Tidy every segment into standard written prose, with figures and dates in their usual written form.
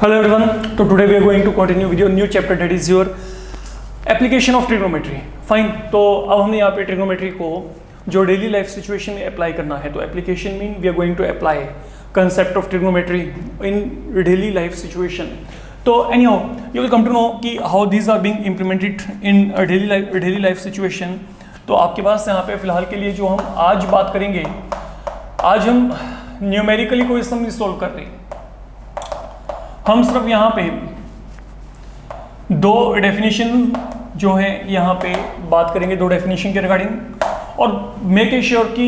Hello everyone. So today we are going to continue with your new chapter, that is your application of trigonometry. Fine. तो अब हमने यहाँ पे trigonometry को जो डेली लाइफ सिचुएशन में अप्लाई करना है, तो application mean we are going to apply concept of trigonometry in daily life situation. तो anyhow you will come to know कि how these are being implemented in a daily life situation. तो आपके पास यहाँ पे फिलहाल के लिए जो हम आज बात करेंगे, आज हम न्यूमेरिकली कोई सम नहीं सोल्व कर रहे, हम सिर्फ यहाँ पे दो डेफिनेशन जो है यहाँ पे बात करेंगे, दो डेफिनेशन के रिगार्डिंग, और मेक श्योर कि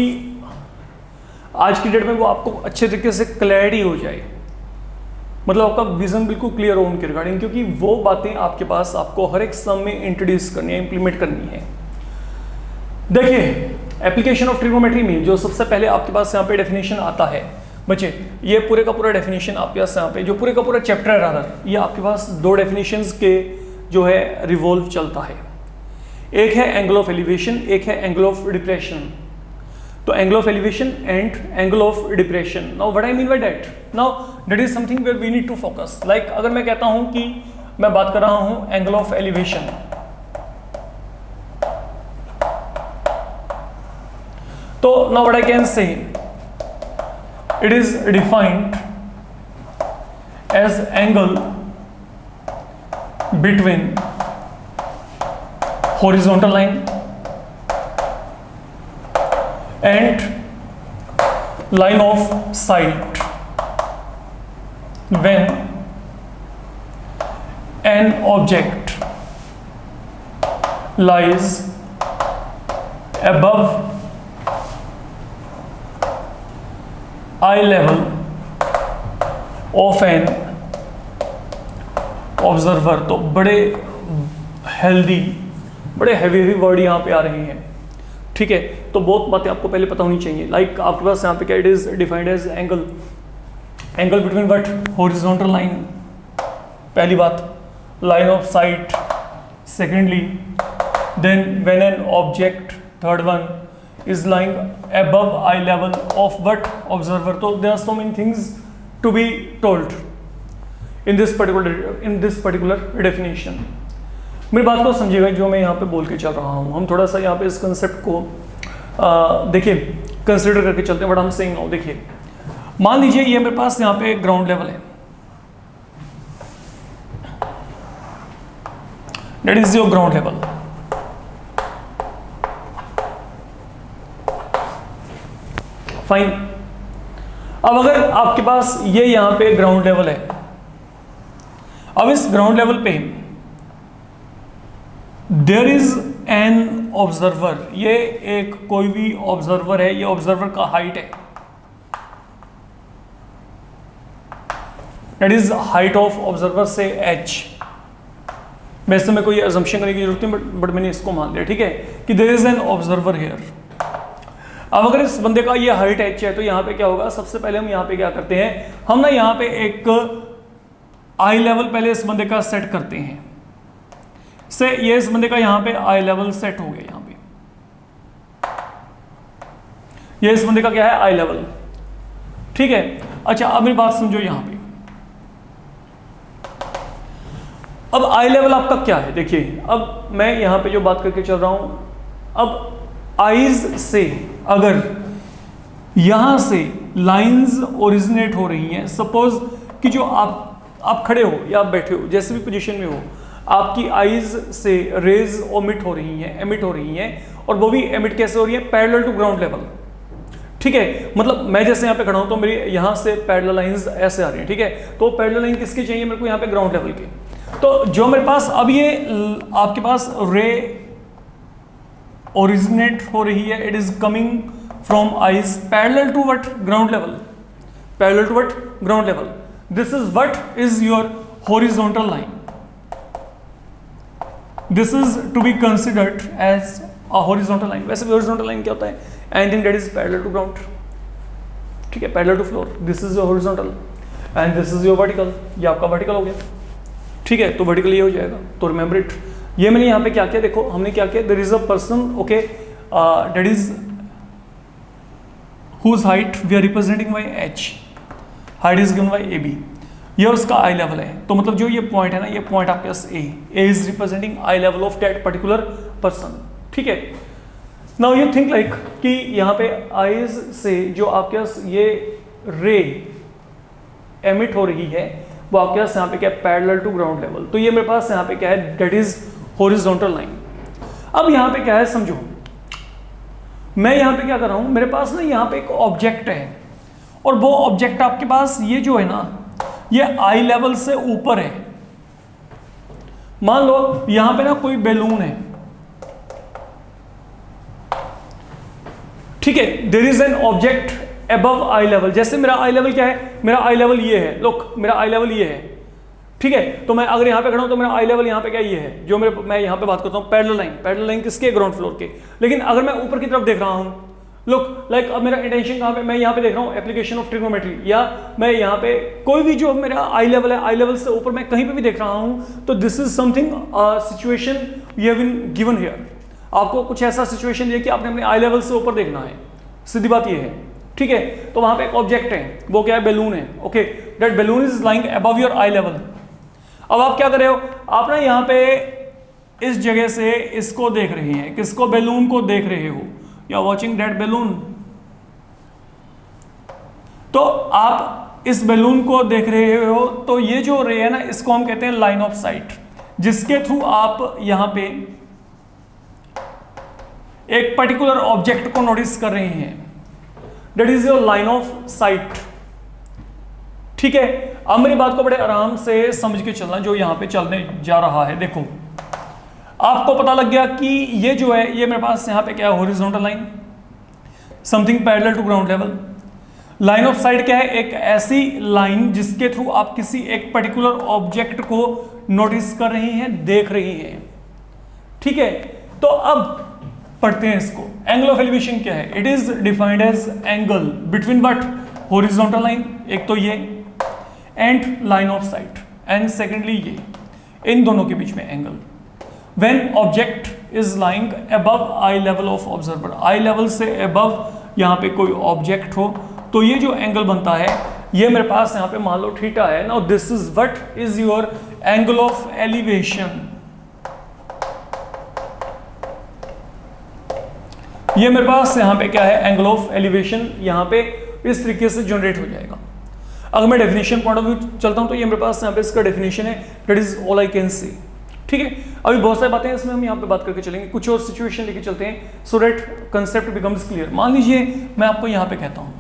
आज की डेट में वो आपको अच्छे तरीके से क्लैरिटी हो जाए, मतलब आपका विजन बिल्कुल क्लियर हो उनके रिगार्डिंग, क्योंकि वो बातें आपके पास आपको हर एक सम में इंट्रोड्यूस करनी है, इंप्लीमेंट करनी है। देखिए एप्लीकेशन ऑफ ट्रिग्नोमेट्री में जो सबसे पहले आपके पास यहाँ पे डेफिनेशन आता है बच्चे, ये पूरे का पूरा डेफिनेशन आपके पास यहाँ पे जो पूरे का पूरा चैप्टर है रादर, ये आपके पास दो डेफिनेशंस के जो है रिवॉल्व चलता है। एक है एंगल ऑफ एलिवेशन, एक है एंगल ऑफ डिप्रेशन। तो angle of elevation and angle of depression. Now what I mean by that, now that is something where we need to focus. Like अगर मैं कहता हूं कि मैं बात कर रहा हूं एंगल ऑफ एलिवेशन, तो now what I can say, it is defined as angle between horizontal line and line of sight when an object lies above eye level of an observer। तो बड़े हेल्दी, बड़े heavy word यहाँ पे आ रहे हैं, ठीक है। तो बहुत बातें आपको पहले पता होनी चाहिए। लाइक आपके पास यहाँ पे क्या, it is defined as angle, angle between what, horizontal line, पहली बात, line of sight secondly, then when an object, third one, is lying above eye level of what, observer। तो there are so many things to be told in this particular definition। मेरी बात को समझिएगा जो मैं यहाँ पे बोल के चल रहा हूँ। हम थोड़ा सा यहाँ पे इस कंसेप्ट को देखिए कंसिडर करके चलते हैं। बट हम सेइंग नाउ, देखिए मान लीजिए ये मेरे पास यहाँ पे ग्राउंड लेवल है, that is your ground level. Fine. अब अगर आपके पास ये यहां पे ग्राउंड लेवल है, अब इस ग्राउंड लेवल पे देयर इज एन ऑब्जर्वर, ये एक कोई भी ऑब्जर्वर है, ये ऑब्जर्वर का हाइट है, that is height of observer से h। वैसे में कोई अजम्पशन करने की जरूरत नहीं, बट मैंने इसको मान लिया, ठीक है, कि there is an observer here. अब अगर इस बंदे का ये हाइट h है, तो यहाँ पे क्या होगा, सबसे पहले हम यहाँ पे क्या करते हैं, हम ना यहाँ पे एक आई लेवल पहले इस बंदे का सेट करते हैं। से ये इस बंदे का यहाँ पे आई लेवल सेट हो गया, यहाँ पे ये इस बंदे का क्या है, आई लेवल, ठीक है। अच्छा अब मेरी बात समझो, यहाँ पे अब आई लेवल आपका क्या है। देखिए अब मैं यहाँ पे जो बात करके चल रहा हूं, अब आईज से अगर यहां से लाइंस ओरिजिनेट हो रही हैं, सपोज कि जो आप खड़े हो या आप बैठे हो, जैसे भी पोजीशन में हो, आपकी आईज से रेज ओमिट हो रही हैं, एमिट हो रही हैं, और वो भी एमिट कैसे हो रही है, पैरेलल टू ग्राउंड लेवल, ठीक है। मतलब मैं जैसे यहाँ पे खड़ा हूं तो मेरी यहां से पैरेलल लाइंस ऐसे आ रही हैं, ठीक है। तो पैरेलल लाइन किसकी चाहिए मेरे को, यहाँ पे ग्राउंड लेवल की। तो जो मेरे पास अब ये आपके पास रे ओरिजिनेट हो रही है, it is coming from eyes parallel to what, ground level, parallel to what, ground level. This is what is your horizontal line, this is to be considered as a horizontal line. वैसे भी horizontal line क्या होता है, anything that is parallel to ground, ठीक है, parallel to floor. This is your horizontal and this is your vertical, ये आपका vertical हो गया, ठीक है। तो वर्टिकल ये हो जाएगा, तो रिमेंबर इट। ये मैंने यहाँ पे क्या किया, देखो हमने क्या किया, there is a person, okay, that is whose height we are representing by h, height is given by AB। ये उसका आई लेवल है, तो मतलब जो ये पॉइंट है ना, ये पॉइंट आपके पास A is representing eye level of that particular person, ठीक है। नाउ यू थिंक लाइक कि यहाँ पे आईज से जो आपके पास ये रे एमिट हो रही है वो आपके पास यहाँ पे क्या है, पैरेलल टू ग्राउंड लेवल, तो ये मेरे पास यहाँ पे क्या है, दैट इज हॉरिजॉन्टल लाइन। अब यहाँ पे क्या है समझो, मैं यहाँ पे क्या कर रहा हूँ, मेरे पास ना यहाँ पे एक ऑब्जेक्ट है और वो ऑब्जेक्ट आपके पास ये जो है ना, ये आई लेवल से ऊपर है। मान लो यहाँ पे ना कोई बैलून है, ठीक है, there is an object above eye level. जैसे मेरा आई लेवल क्या है, मेरा आई लेवल ये है, लुक मेरा आई लेवल ये है, ठीक है। तो मैं अगर यहाँ पे खड़ा हूं तो मेरा आई लेवल यहाँ पे क्या ये है, जो मैं यहाँ पे बात करता हूँ पैरेलल लाइन किसके, ग्राउंड फ्लोर के। लेकिन अगर मैं ऊपर की तरफ देख रहा हूँ, लुक लाइक अब मेरा इंटेंशन कहाँ पे, मैं यहाँ पे देख रहा हूँ एप्लीकेशन ऑफ ट्रिग्नोमेट्री, या मैं यहाँ पे कोई भी जो मेरा आई लेवल है, आई लेवल से ऊपर मैं कहीं पे भी देख रहा हूँ, तो this is something situation we have been given here. आपको कुछ ऐसा सिचुएशन दिया कि आपने अपने आई लेवल से ऊपर देखना है, सीधी बात ये है, ठीक है। तो वहां पे एक ऑब्जेक्ट है, वो क्या है, बैलून है, okay, that balloon is lying above your I level. अब आप क्या कर रहे हो, आप ना यहाँ पे इस जगह से इसको देख रहे हैं, किसको, बैलून को देख रहे हो, you are watching that balloon. तो आप इस बैलून को देख रहे हो, तो ये जो रे है ना, इसको हम कहते हैं लाइन ऑफ साइट, जिसके थ्रू आप यहां पे एक पर्टिकुलर ऑब्जेक्ट को नोटिस कर रहे हैं, that is your line of site, ठीक है। अब मेरी बात को बड़े आराम से समझ के चलना जो यहां पे चलने जा रहा है। देखो आपको पता लग गया कि ये जो है, ये मेरे पास यहां पे क्या है, horizontal line, something parallel to ground level. Line of sight क्या है, एक ऐसी लाइन जिसके थ्रू आप किसी एक पर्टिकुलर ऑब्जेक्ट को नोटिस कर रही हैं, देख रही हैं, ठीक है। तो अब पढ़ते हैं इसको। एंगल ऑफ एलिवेशन क्या है, it is defined as angle between what, horizontal line, एक तो ये, and line of sight, and secondly ये, इन दोनों के बीच में एंगल। When object is lying above eye level of observer, eye level से अबव यहाँ पे कोई ऑब्जेक्ट हो, तो ये जो एंगल बनता है, ये मेरे पास यहाँ पे मान लो थीटा है। Now this is what is your angle of elevation. ये मेरे पास यहाँ पे क्या है, एंगल ऑफ एलिवेशन, यहाँ पे इस तरीके से जनरेट हो जाएगा। अगर मैं डेफिनेशन पॉइंट ऑफ व्यू चलता हूँ तो ये मेरे पास यहाँ पे इसका डेफिनेशन है, that is all I can see, ठीक है। अभी बहुत सारी बातें इसमें हम यहाँ पे बात करके चलेंगे, कुछ और सिचुएशन लेके चलते हैं so that concept becomes clear. मान लीजिए मैं आपको यहाँ पे कहता हूँ,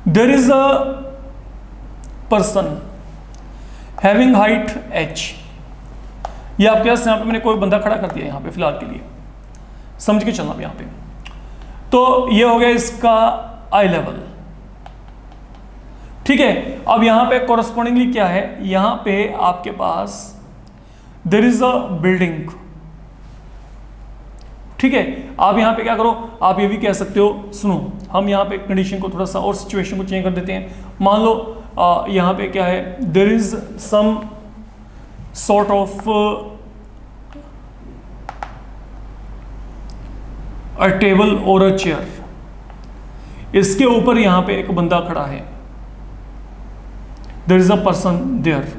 there is a person having height h, ये आपके पास यहाँ पे मैंने कोई बंदा खड़ा कर दिया यहाँ पे फिलहाल के लिए, समझ के चलना यहाँ पे। तो ये हो गया इसका आई लेवल, ठीक है। अब यहाँ पे कॉरस्पॉन्डिंगली क्या है, यहाँ पे आपके पास देयर इज अ बिल्डिंग, ठीक है। आप यहाँ पे क्या करो, आप ये भी कह सकते हो, सुनो हम यहाँ पे कंडीशन को थोड़ा सा और सिचुएशन को चेंज कर देते हैं। मान लो यहाँ पे क्या है, there is some sort of a table और अ चेयर, इसके ऊपर यहाँ पे एक बंदा खड़ा है, there is a person there.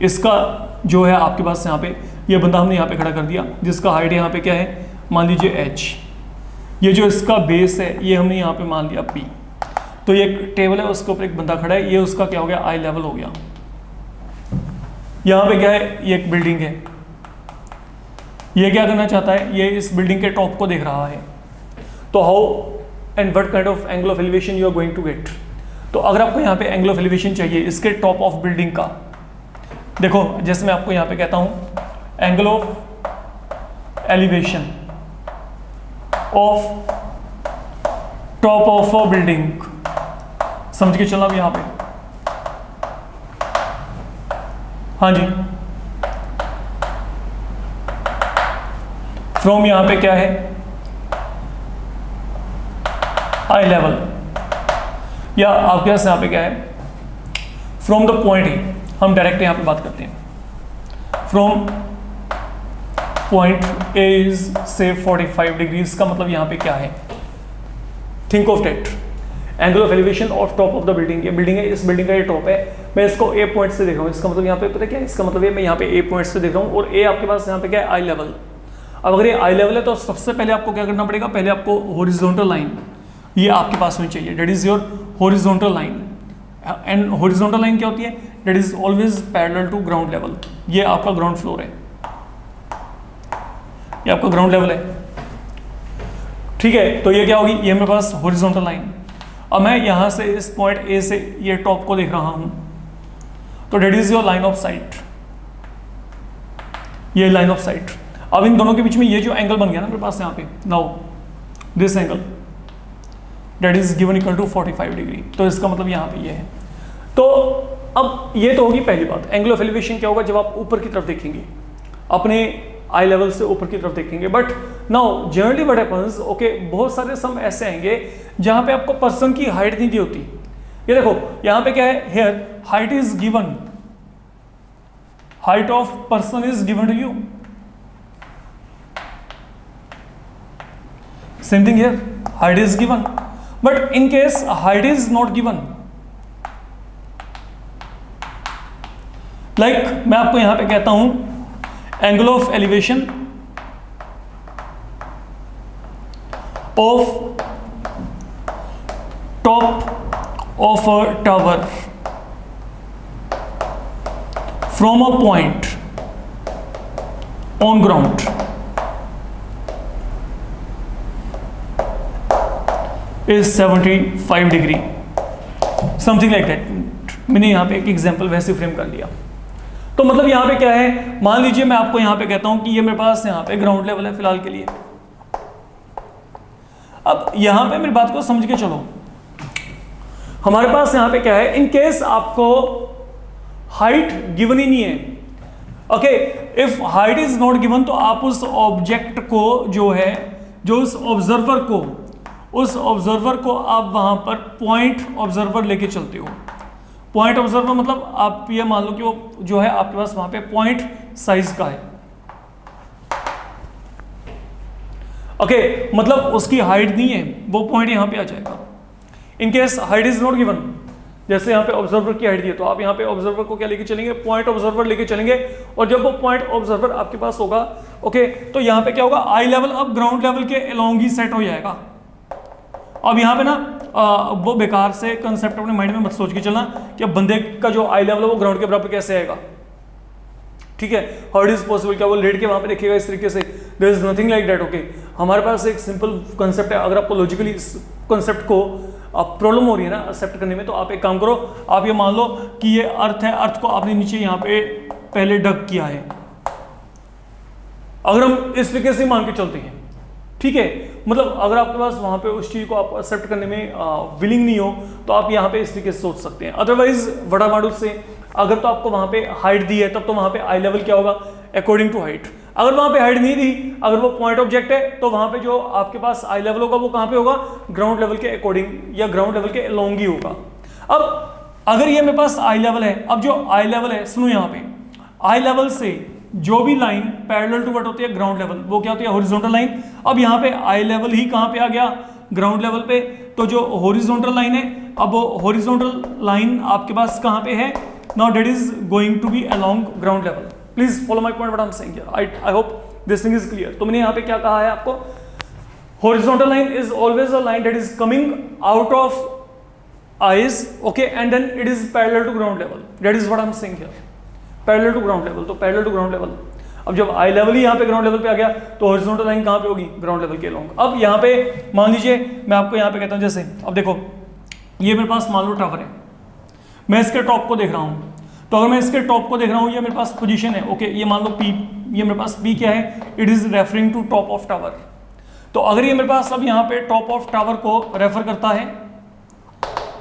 इसका जो है आपके पास यहाँ पे, ये बंदा हमने यहाँ पे खड़ा कर दिया, जिसका हाइट यहाँ पे क्या है, मान लीजिए h। ये जो इसका बेस है, ये हमने यहाँ पे मान लिया p। तो ये एक टेबल है, उसके ऊपर एक बंदा खड़ा है, ये उसका क्या हो गया, आई लेवल हो गया। यहाँ पे क्या है, ये एक बिल्डिंग है, ये क्या करना चाहता है, ये इस बिल्डिंग के टॉप को देख रहा है। तो how and what kind of angle of elevation you are going to get. तो अगर आपको यहाँ पे एंगल ऑफ एलिवेशन चाहिए इसके टॉप ऑफ बिल्डिंग का, देखो जैसे मैं आपको यहाँ पे कहता हूँ angle of elevation of top of a building, समझ के चलना भी यहाँ पे, हाँ जी। फ्रॉम यहाँ पे क्या है, आई लेवल, या आपके पास यहाँ पे क्या है, फ्रॉम द पॉइंट ए, हम डायरेक्ट यहाँ पे बात करते हैं। फ्रॉम पॉइंट ए इज से 45 डिग्रीज का मतलब यहाँ पे क्या है, think of that angle of elevation of top of the building. ये बिल्डिंग है, इस बिल्डिंग का ये टॉप है, मैं इसको ए पॉइंट से देख रहा हूँ, इसका मतलब यहाँ पे पता क्या है, इसका मतलब ये मैं यहाँ पे ए पॉइंट से देख रहा हूँ और ए आपके पास यहाँ पे क्या है, आई लेवल। अब अगर ये आई लेवल है तो सबसे पहले आपको क्या करना पड़ेगा, पहले आपको हॉरिजॉन्टल लाइन ये आपके पास होनी चाहिए, that is your horizontal line. And horizontal line क्या होती है, that is always parallel to ground level. ये आपका ग्राउंड फ्लोर है, ये आपका ग्राउंड लेवल है, ठीक है। तो ये क्या होगी, ये मेरे पास हॉरिजॉन्टल लाइन। अब मैं यहां से इस पॉइंट ए से ये टॉप को देख रहा हूं, तो that is your line of sight, ये लाइन ऑफ साइट। अब इन दोनों के बीच में ये जो एंगल बन गया ना मेरे पास यहाँ पे, now this angle that is given equal to 45 degree. तो इसका मतलब यहाँ पे ये है। तो अब ये तो होगी पहली बात, एंगल ऑफ एलिवेशन क्या होगा जब आप ऊपर की तरफ देखेंगे, अपने आई लेवल से ऊपर की तरफ देखेंगे। But now generally what happens, okay, बहुत सारे सम ऐसे आएंगे जहां पे आपको पर्सन की हाइट नहीं दी होती। ये देखो यहां पे क्या है, here height is given, height of person is given to you, same thing here, height is given. But in case height is not given, like मैं आपको यहां पे कहता हूं angle of elevation of top of a tower from a point on ground is 75 degree, something like that. मैंने यहां पे एक एग्जांपल वैसे फ्रेम कर लिया। तो मतलब यहाँ पे क्या है, मान लीजिए मैं आपको यहाँ पे कहता हूँ कि ये मेरे पास यहाँ पे ग्राउंड लेवल है फिलहाल के लिए। अब यहाँ पे मेरी बात को समझ के चलो, हमारे पास यहाँ पे क्या है, इन केस आपको हाइट गिवन ही नहीं है, okay, if height is not given, तो आप उस ऑब्जेक्ट को जो है, जो उस ऑब्जर्वर को आप वहां पर पॉइंट ऑब्जर्वर लेके चलते हो। पॉइंट ऑब्जर्वर मतलब आप ये मान लो कि वो जो है आपके पास वहां पे पॉइंट साइज का है, ओके, मतलब उसकी हाइट नहीं है, वो पॉइंट यहां पे आ जाएगा। इन case height is not given, जैसे यहाँ पे ऑब्जर्वर की हाइट दी है, तो आप यहाँ पे ऑब्जर्वर को क्या लेके चलेंगे, पॉइंट ऑब्जर्वर लेके चलेंगे। और जब वो पॉइंट ऑब्जर्वर आपके पास होगा, ओके, तो यहाँ पे क्या होगा, आई लेवल अब ग्राउंड लेवल के अलोंग ही सेट हो जाएगा। अब यहाँ पे ना वो बेकार से कंसेप्ट अपने माइंड में मत सोच के चलना कि अब बंदे का जो आई लेवल है वो ग्राउंड के बराबर कैसे आएगा, ठीक है, हाउ इट इज पॉसिबल, क्या वो लेट के वहां पे देखेगा इस तरीके से, there is nothing like that, okay. हमारे पास एक सिंपल कंसेप्ट है, अगर आपको लॉजिकली इस कंसेप्ट को आप प्रॉब्लम हो रही है ना एक्सेप्ट करने में, तो आप एक काम करो, आप ये मान लो कि ये अर्थ है, अर्थ को आपने नीचे यहाँ पे पहले डग किया है। अगर हम इस तरीके से मान के चलते हैं, ठीक है, मतलब अगर आपके पास वहां पे उस चीज को आप एक्सेप्ट करने में विलिंग नहीं हो, तो आप यहाँ पे इस तरीके से सोच सकते हैं। अदरवाइज वड़ा माडू से अगर तो आपको वहां पे हाइट दी है, तब तो वहां पे आई लेवल क्या होगा, अकॉर्डिंग टू हाइट। अगर वहां पे हाइट नहीं दी, अगर वो पॉइंट ऑब्जेक्ट है, तो वहां पे जो आपके पास आई लेवल होगा वो कहां पे होगा, ग्राउंड लेवल के अकॉर्डिंग या ग्राउंड लेवल के अलोंग ही होगा। अब अगर ये मेरे पास आई लेवल है, अब जो आई लेवल है, सुनो यहाँ पे, आई लेवल से जो भी लाइन पैरेलल टू व्हाट होती है, ग्राउंड लेवल, वो क्या होती है, हॉरिजॉन्टल लाइन। अब यहाँ पे आई लेवल ही कहाँ पे आ गया, ग्राउंड लेवल पे, तो जो हॉरिजॉन्टल लाइन है, अब वो हॉरिजॉन्टल लाइन आपके पास कहाँ पे है, now that is going to be along ground level. Please follow my point what I am saying here, I hope this thing is clear. तो मैंने यहाँ पे क्या कहा है आपको, horizontal line is always a line that is coming out of eyes, okay, and then it is parallel to ground level, that is what I am saying here, parallel to ground level. तो parallel to ground level, अब जब आई level ही यहाँ पे ground level पे आ गया, तो horizontal line कहाँ पे होगी, ग्राउंड लेवल के अलोंग। अब यहाँ पे मान लीजिए मैं आपको यहाँ पे कहता हूँ, जैसे अब देखो ये मेरे पास मान लो टावर है, मैं इसके टॉप को देख रहा हूँ, तो अगर मैं इसके टॉप को देख रहा हूँ, ये मेरे पास पोजीशन है, ओके, ये मान लो पी, ये मेरे पास पी क्या है, it is referring to top of tower. तो अगर ये मेरे पास अब यहाँ पे टॉप ऑफ टावर को रेफर करता है,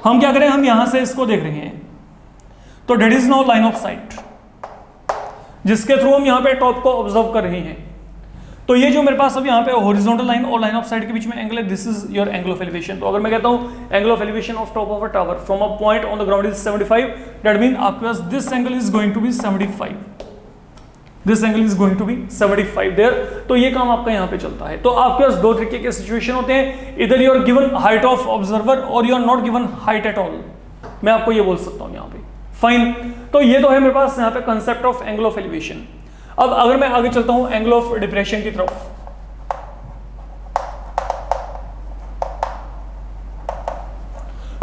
हम क्या करें, हम यहाँ से इसको देख रहे हैं, तो that is now line of sight, जिसके थ्रू हम यहाँ पे टॉप को ऑब्जर्व कर रहे हैं। तो ये जो मेरे पास अब यहाँ पे हॉरिजॉन्टल लाइन और लाइन ऑफ साइट के बीच में एंगल है, this is your angle of elevation. तो अगर मैं कहता हूँ angle of elevation of top of a tower from a point on the ground is 75, that mean आपके पास this angle is going to be 75, this angle is going to be 75 there. तो ये काम आपका यहाँ पे चलता है। तो आपके पास दो तरीके के सिचुएशन होते हैं, इधर you are given height of observer और you are not given height at all. मैं आपको ये बोल सकता हूँ यहाँ पे, फाइन, तो ये तो है मेरे पास यहाँ पे concept of angle of elevation. अब अगर मैं आगे चलता हूं एंगल ऑफ डिप्रेशन की तरफ,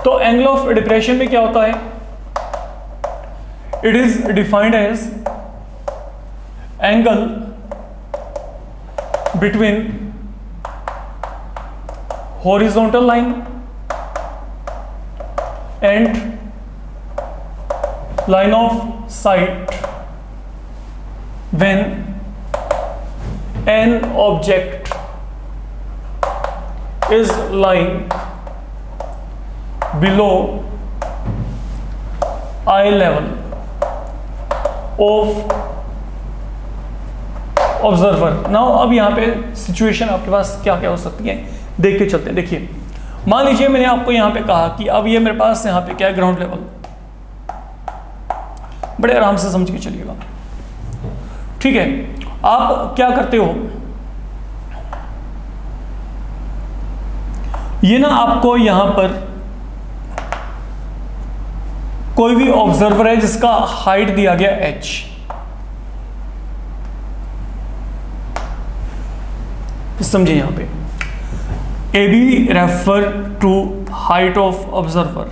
तो एंगल ऑफ डिप्रेशन में क्या होता है, it is defined as angle between horizontal line and line of sight when an object is lying below eye level of observer। now अब यहाँ पे सिचुएशन आपके पास क्या क्या हो सकती है देख के चलते हैं। देखिए मान लीजिए मैंने आपको यहाँ पे कहा कि अब ये मेरे पास यहाँ पे क्या है, ग्राउंड लेवल, बड़े आराम से समझ के चलिएगा, ठीक है। आप क्या करते हो, ये ना आपको यहां पर कोई भी ऑब्जर्वर है जिसका हाइट दिया गया h, समझिए यहां पे A B refer to height of observer,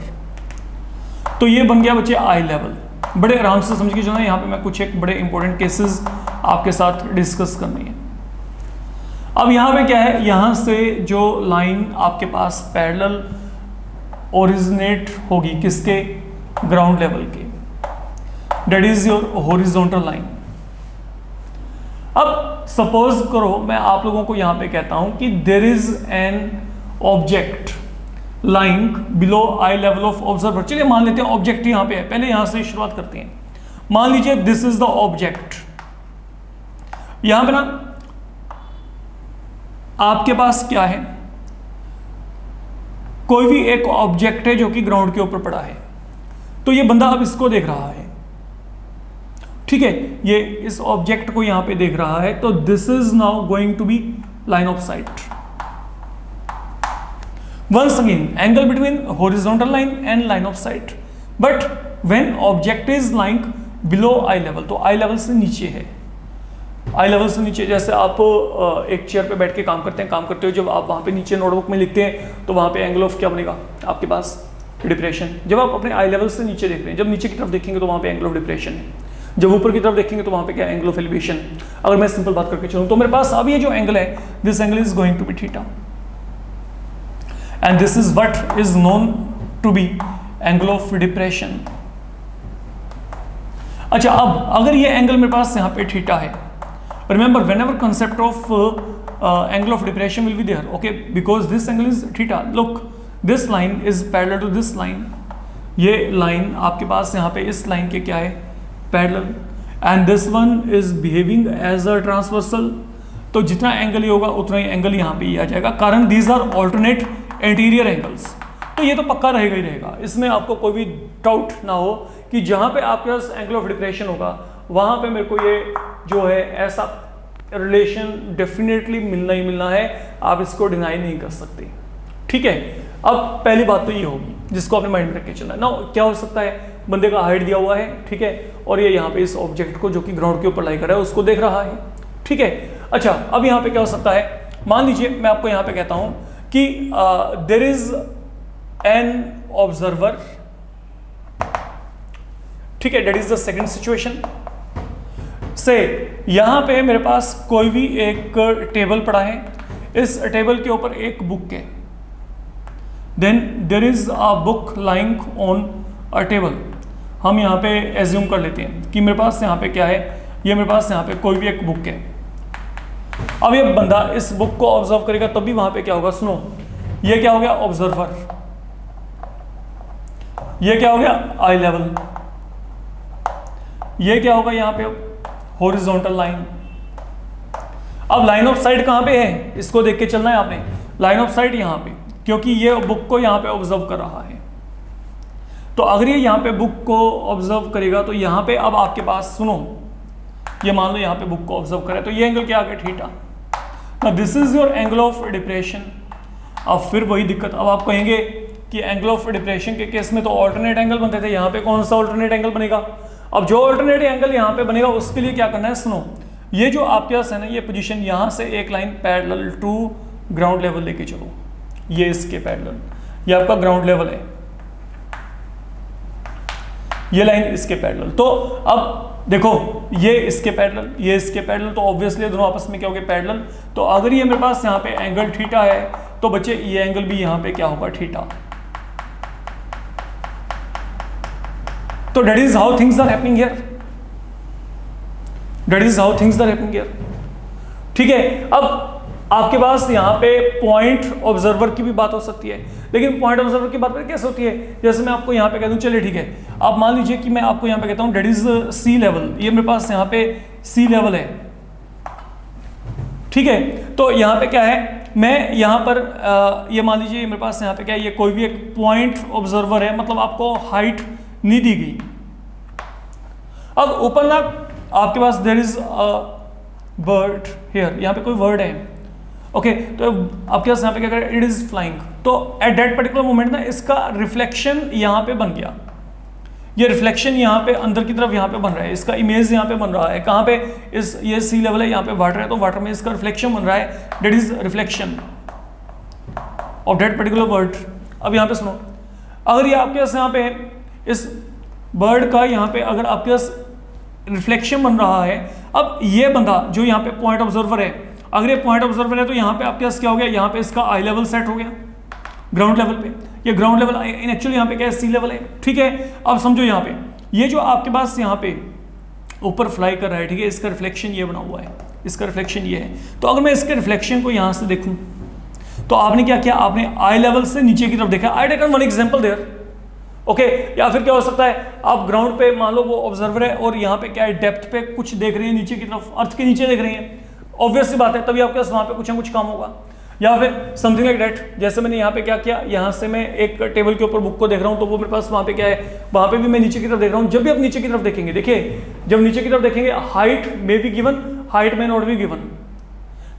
तो ये बन गया बच्चे आई लेवल। बड़े आराम से समझ के जो है यहाँ पे मैं कुछ एक बड़े इंपॉर्टेंट केसेस आपके साथ डिस्कस करनी है। अब यहाँ पे क्या है, यहाँ से जो लाइन आपके पास पैरेलल ओरिजिनेट होगी किसके, ग्राउंड लेवल के, that is your horizontal line. अब सपोज करो मैं आप लोगों को यहाँ पे कहता हूं कि there is an object lying below eye level of observer. चलिए मान लेते हैं ऑब्जेक्ट यहां पे है, पहले यहां से शुरुआत करते हैं। मान लीजिए दिस इज द ऑब्जेक्ट, यहां पे ना आपके पास क्या है, कोई भी एक ऑब्जेक्ट है जो कि ग्राउंड के ऊपर पड़ा है, तो ये बंदा अब इसको देख रहा है, ठीक है, ये इस ऑब्जेक्ट को यहां पे देख रहा है, तो this is now going to be line of sight. Once again, angle between horizontal line and line of sight. But when object is lying below eye level, तो eye level से नीचे है, eye level से नीचे, जैसे आप एक chair पे बैठ के काम करते हैं, काम करते हो, जब आप वहाँ पे नीचे नोटबुक में लिखते हैं तो वहाँ पे एंगल ऑफ क्या बनेगा आपके पास, डिप्रेशन। जब आप अपने आई लेवल से नीचे देख रहे हैं, जब नीचे की तरफ देखेंगे तो वहाँ पे एंगल ऑफ डिप्रेशन है, जब ऊपर की तरफ देखेंगे तो वहाँ पे क्या एंगल ऑफ एलिवेशन। अगर मैं सिंपल बात करके चलूँ तो मेरे पास अब ये जो एंगल है, this angle is going to be theta, and this is what is known to be angle of depression। अच्छा, अब अगर ये एंगल मेरे पास यहाँ पे थीटा है, remember whenever concept of angle of depression will be there, okay, because this angle is theta। look, this line is parallel to this line, ये लाइन आपके पास यहाँ पे इस लाइन के क्या है, parallel, and this one is behaving as a transversal। तो जितना एंगल ही होगा उतना ही एंगल यहाँ पे ही आ जाएगा, कारण these are alternate interior angles. तो ये तो पक्का रहेगा ही रहेगा, इसमें आपको कोई भी डाउट ना हो कि जहाँ पे आपके पास एंगल ऑफ डिप्रेशन होगा वहाँ पे मेरे को ये जो है ऐसा रिलेशन डेफिनेटली मिलना ही मिलना है, आप इसको डिनाई नहीं कर सकते, ठीक है। अब पहली बात तो ये होगी जिसको आपने माइंड में रख के चलना है ना, क्या हो सकता है, बंदे का हाइट दिया हुआ है, ठीक है, और ये यहाँ पे इस ऑब्जेक्ट को जो कि ग्राउंड के ऊपर लाई कर रहा है उसको देख रहा है, ठीक है। अच्छा, अब यहाँ पे क्या हो सकता है, मान लीजिए मैं आपको यहाँ पे कहता हूँ कि देयर इज एन ऑब्जर्वर, ठीक है, that is the second situation. से यहां पे मेरे पास कोई भी एक टेबल पड़ा है, इस टेबल के ऊपर एक बुक है, then there is a book lying on a table. हम यहाँ पे एज्यूम कर लेते हैं कि मेरे पास यहाँ पे क्या है, ये मेरे पास यहाँ पे कोई भी एक बुक है। अब ये बंदा इस बुक को ऑब्जर्व करेगा तब भी वहां पे क्या होगा, सुनो, ये क्या हो गया ऑब्जर्वर, ये क्या हो गया आई लेवल, ये क्या होगा यहाँ पे हॉरिजॉन्टल लाइन। अब लाइन ऑफ साइट कहाँ पे है, इसको देख के चलना है आपने, लाइन ऑफ साइट यहाँ पे, क्योंकि ये बुक को यहाँ पे ऑब्जर्व कर रहा है। तो अगर ये यहाँ पे बुक को ऑब्जर्व करेगा तो यहाँ पे अब आपके पास, सुनो, ये मान लो यहाँ पे बुक को ऑब्जर्व करे तो ये एंगल क्या आ गया, theta. This is your angle of depression. अब फिर वही दिक्कत, अब आप कहेंगे कि एंगल ऑफ डिप्रेशन के केस में तो ऑल्टरनेट एंगल बनते थे, यहाँ पे कौन सा ऑल्टरनेट एंगल बनेगा? अब जो ऑल्टरनेट एंगल यहाँ पे बनेगा उसके लिए क्या करना है, सुनो, ये जो आपके पास है ना ये पोजीशन, यहाँ से एक line parallel to ground level लेके चलो, ये इसके पैरेलल, ये आपका ग्राउंड लेवल है, ये लाइन इसके पैरेलल। तो अब देखो ये इसके पैरेलल, ये इसके पैरेलल, तो ऑब्वियसली दोनों आपस में क्या हो गए, पैरेलल। तो अगर ये मेरे पास यहाँ पे एंगल थीटा है तो बच्चे ये एंगल भी यहाँ पे क्या होगा, थीटा। तो that is how things are happening here, that is how things are happening here. ठीक है, अब आपके पास यहाँ पे पॉइंट ऑब्जर्वर की भी बात हो सकती है, लेकिन पॉइंट ऑब्जर्वर की बात कैसे होती है, जैसे मैं आपको यहाँ पे कह दूं, चलिए ठीक है, आप मान लीजिए कि मैं आपको यहाँ पे कहता हूँ डेट इज सी लेवल, ये मेरे पास यहाँ पे सी लेवल है, ठीक है। तो यहाँ पे क्या है, मैं यहाँ पर ये मान लीजिए मेरे पास यहाँ पे क्या है, ये कोई भी एक पॉइंट ऑब्जर्वर है, मतलब आपको हाइट नहीं दी गई। अब ऊपर ना आपके पास देयर इज बर्ड हियर, यहाँ पे कोई वर्ड है, ओके तो आपके पास यहाँ पे क्या करें, इट इज फ्लाइंग। तो एट दैट पर्टिकुलर मोमेंट ना इसका रिफ्लेक्शन यहाँ पे बन गया, ये रिफ्लेक्शन यहाँ पे अंदर की तरफ यहाँ पे बन रहा है, इसका इमेज यहाँ पे बन रहा है, कहाँ पे, इस ये सी लेवल है, यहाँ पे वाटर है, तो वाटर में इसका रिफ्लेक्शन बन रहा है, that is reflection of that particular bird. अब यहाँ पे सुनो, अगर ये आपके पास यहाँ पे इस बर्ड का यहाँ पे अगर आपके पास रिफ्लेक्शन बन रहा है, अब ये बंदा जो यहाँ पे पॉइंट ऑब्जर्वर है, अगर ये पॉइंट ऑब्जर्वर है तो यहाँ पे आपके पास क्या हो गया, यहाँ पे इसका आई लेवल सेट हो गया ग्राउंड लेवल पे, ये ग्राउंड लेवल इन एक्चुअली यहाँ पे क्या है, सी लेवल है, ठीक है। अब समझो यहाँ पे ये जो आपके पास यहाँ पे ऊपर फ्लाई कर रहा है, ठीक है, इसका रिफ्लेक्शन ये बना हुआ है, इसका रिफ्लेक्शन ये है। तो अगर मैं इसके रिफ्लेक्शन को यहाँ से देखूँ तो आपने क्या किया, आपने आई लेवल से नीचे की तरफ देखा। I taken one example there, okay. या फिर क्या हो सकता है, आप ग्राउंड पे मान लो वो ऑब्जर्वर है और यहाँ पे क्या है, डेप्थ पे कुछ देख रहे हैं, नीचे की तरफ, अर्थ के नीचे देख रहे हैं, ऑब्वियस सी बात है, तभी आपके पास वहाँ पे कुछ ना कुछ काम होगा। या फिर समथिंग लाइक दैट, जैसे मैंने यहाँ पे क्या किया, यहाँ से मैं एक टेबल के ऊपर बुक को देख रहा हूँ, तो वो मेरे पास वहाँ पे क्या है, वहाँ पे भी मैं नीचे की तरफ देख रहा हूँ। जब भी आप नीचे की तरफ देखेंगे, देखिए जब नीचे की तरफ देखेंगे, हाइट में भी गिवन, हाइट में नॉट भी गिवन।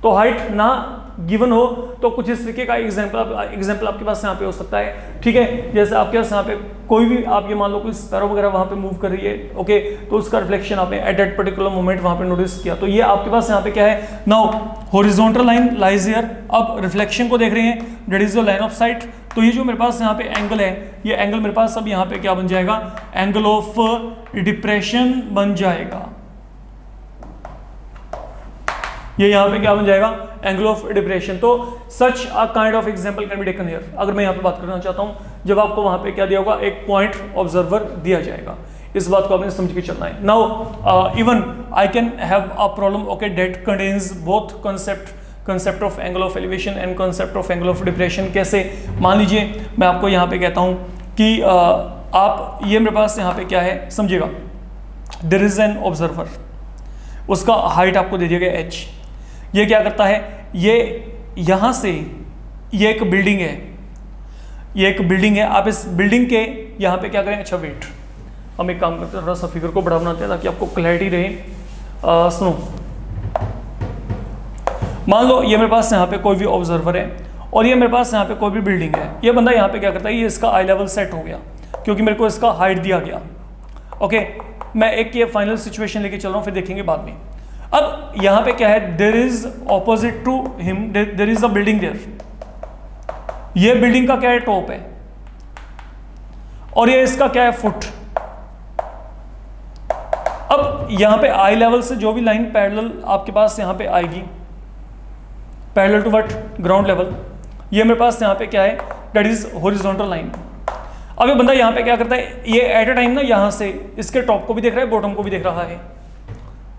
तो हाइट ना गिवन हो तो कुछ इस तरीके का एग्जाम्पल आपके पास यहाँ पे हो सकता है, ठीक है। जैसे आपके पास यहाँ पे कोई भी, आप ये मान लो कोई स्पैरो वगैरह वहाँ पे मूव कर रही है, ओके, तो उसका रिफ्लेक्शन आपने एट दैट पर्टिकुलर मोमेंट वहाँ पे नोटिस किया। तो ये आपके पास यहाँ पे क्या है, now horizontal line lies here. अब रिफ्लेक्शन को देख रहे हैं, that is the line of site. तो ये जो मेरे पास यहाँ पे एंगल है, ये एंगल मेरे पास अब यहाँ पे क्या बन जाएगा, एंगल ऑफ डिप्रेशन बन जाएगा। ये यहाँ पे क्या बन जाएगा, एंगल ऑफ डिप्रेशन। तो such a kind of example can be taken here. अगर मैं यहाँ पे बात करना चाहता हूँ, जब आपको वहाँ पे क्या दिया होगा, एक पॉइंट ऑब्जर्वर दिया जाएगा, इस बात को आपने समझ के चलना है। Now even I can have a problem, okay, that contains both concept of angle of elevation and concept of angle of depression. कैसे, मान लीजिए मैं आपको यहाँ पे कहता हूँ कि आप ये मेरे पास यहाँ पे क्या है, समझिएगा, देयर इज एन ऑब्जर्वर, उसका हाइट आपको दे दिया गया h। ये क्या करता है, ये यहाँ से, ये एक बिल्डिंग है, ये एक बिल्डिंग है, आप इस बिल्डिंग के यहाँ पे क्या करें, अच्छा वेट, हम एक काम करते हैं, थोड़ा सा फिगर को बड़ा बनाते हैं ताकि आपको क्लैरिटी रहे। सुनो, मान लो ये मेरे पास यहाँ पे कोई भी ऑब्जर्वर है और ये मेरे पास यहाँ पे कोई भी बिल्डिंग है। ये बंदा यहाँ पे क्या करता है, ये इसका आई लेवल सेट हो गया क्योंकि मेरे को इसका हाइट दिया गया, ओके। मैं एक ये फाइनल सिचुएशन लेके चल रहा हूँ, फिर देखेंगे बाद में। अब यहाँ पे क्या है, there is opposite to him, there is a building there. ये बिल्डिंग का क्या है, टॉप है, और ये इसका क्या है, फुट। अब यहाँ पे आई लेवल से जो भी लाइन पैरेलल आपके पास यहाँ पे आएगी, parallel to what, ground level, ये मेरे पास यहाँ पे क्या है, दैट इज हॉरिजॉन्टल लाइन। अब ये बंदा यहाँ पे क्या करता है, ये एट ए टाइम ना यहाँ से इसके टॉप को भी देख रहा है, बॉटम को भी देख रहा है,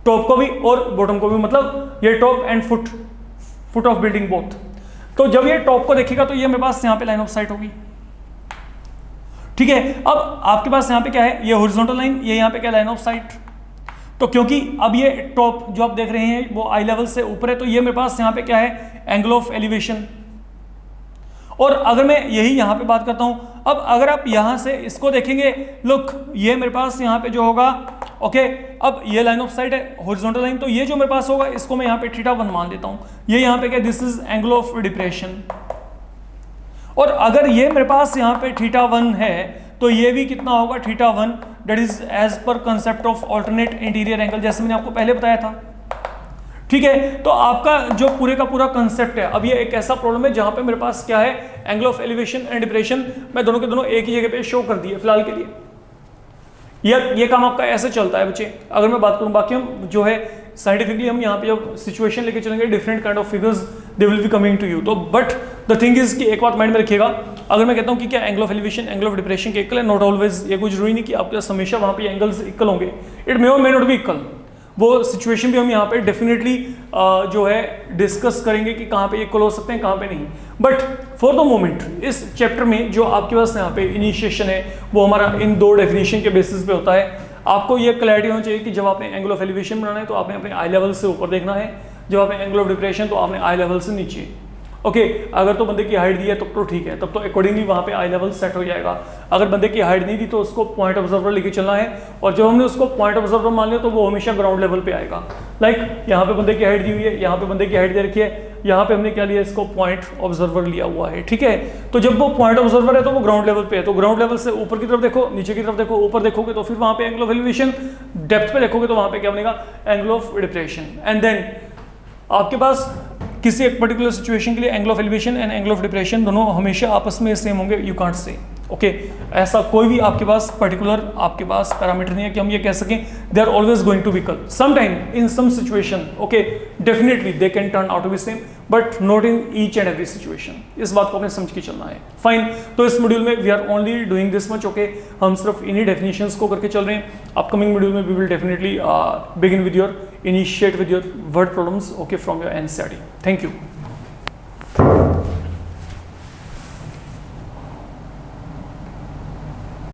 टॉप को भी और बॉटम को भी, मतलब ये top and foot of building both. तो जब ये टॉप को देखेगा तो ये मेरे पास यहाँ पे लाइन ऑफ साइट होगी, ठीक है। अब आपके पास यहाँ पे क्या है, ये हॉरिजॉन्टल लाइन, ये यहाँ पे क्या, लाइन ऑफ साइट। तो क्योंकि अब ये टॉप जो आप देख रहे हैं वो आई लेवल से ऊपर है, तो ये मेरे पास यहाँ पे क्या है, एंगल ऑफ एलिवेशन। और अगर मैं यही यहाँ पे बात करता हूँ, अब अगर आप यहाँ से इसको देखेंगे, लुक, ये मेरे पास यहाँ पे जो होगा, ओके, अब ये लाइन ऑफ साइट है, हॉरिजॉन्टल लाइन, तो ये जो मेरे पास होगा इसको मैं यहाँ पे थीटा 1 मान देता हूँ। ये यहाँ पे क्या, this is angle of depression. और अगर ये मेरे पास यहाँ पे θ1 है तो ये भी कितना होगा θ1, that is as per concept of alternate interior angle, जैसे मैंने आपको पहले बताया था। ठीक है, तो आपका जो पूरे का पूरा कंसेप्ट है, अब ये एक ऐसा प्रॉब्लम है जहां पे मेरे पास क्या है, angle of elevation and depression मैं दोनों के दोनों एक ही जगह पे शो कर दिए फिलहाल के लिए। ये काम आपका ऐसे चलता है बच्चे। अगर मैं बात करूं, बाकी हम जो है साइंटिफिकली हम यहाँ पे जब सिचुएशन लेके चलेंगे, different kind of figures they will be coming to you. तो बट द थिंग इज कि एक बात माइंड में रखिएगा, अगर मैं कहता हूँ कि क्या angle of elevation angle of depression के इक्वल है, नॉट ऑलवेज। ये कुछ जरूरी नहीं कि आपके पास हमेशा वहाँ पे एंगल्स इक्वल होंगे, इट मे और मे नॉट बी इक्वल। वो सिचुएशन भी हम यहाँ पे डेफिनेटली जो है डिस्कस करेंगे कि कहाँ पे इक्वल हो सकते हैं, कहाँ पे नहीं। बट फॉर द मोमेंट इस चैप्टर में जो आपके पास यहाँ पे इनिशिएशन है वो हमारा इन दो डेफिनेशन के बेसिस पे होता है। आपको ये क्लैरिटी होनी चाहिए कि जब आपने एंगल ऑफ एलिवेशन बनाना है तो आपने अपने आई लेवल से ऊपर देखना है, जब आपने एंगल ऑफ डिप्रेशन तो आपने आई लेवल से नीचे। ओके, अगर तो बंदे की हाइट दी है तब तो ठीक है, तब तो अकॉर्डिंगली वहाँ पे आई लेवल सेट हो जाएगा। अगर बंदे की हाइट नहीं दी तो उसको पॉइंट ऑब्जर्वर लेके चलना है, और जब हमने उसको पॉइंट ऑब्जर्वर मान लिया तो वो हमेशा ग्राउंड लेवल पे आएगा। लाइक यहाँ पे बंदे की हाइट दी हुई है, यहाँ पे बंदे की हाइट दे रखी है, यहाँ पे हमने क्या लिया, इसको पॉइंट ऑब्जर्वर लिया हुआ है। ठीक है, तो जब वो पॉइंट ऑब्जर्वर है तो वो ग्राउंड लेवल पे है, तो ग्राउंड लेवल से ऊपर की तरफ देखो, नीचे की तरफ देखो, ऊपर देखोगे तो फिर वहाँ पे एंगल ऑफ एलिवेशन, डेप्थ पे देखोगे तो वहाँ पे क्या बनेगा, angle of depression. And then आपके पास किसी एक पर्टिकुलर सिचुएशन के लिए angle of elevation and angle of depression दोनों हमेशा आपस में सेम होंगे, यू कांट से। ओके, ऐसा कोई भी आपके पास पर्टिकुलर आपके पास पैरामीटर नहीं है कि हम ये कह सकें they are always going to be equal. Sometime in some situation okay definitely they can turn out to be same, but not in each and every situation. इस बात को आपने समझ के चलना है। फाइन, तो इस मॉड्यूल में we are only doing this much. Okay, हम सिर्फ इन्हीं डेफिनेशंस को करके चल रहे हैं। अपकमिंग मॉड्यूल में we will definitely begin with your initiate with your word problems okay from your NCERT. Thank you.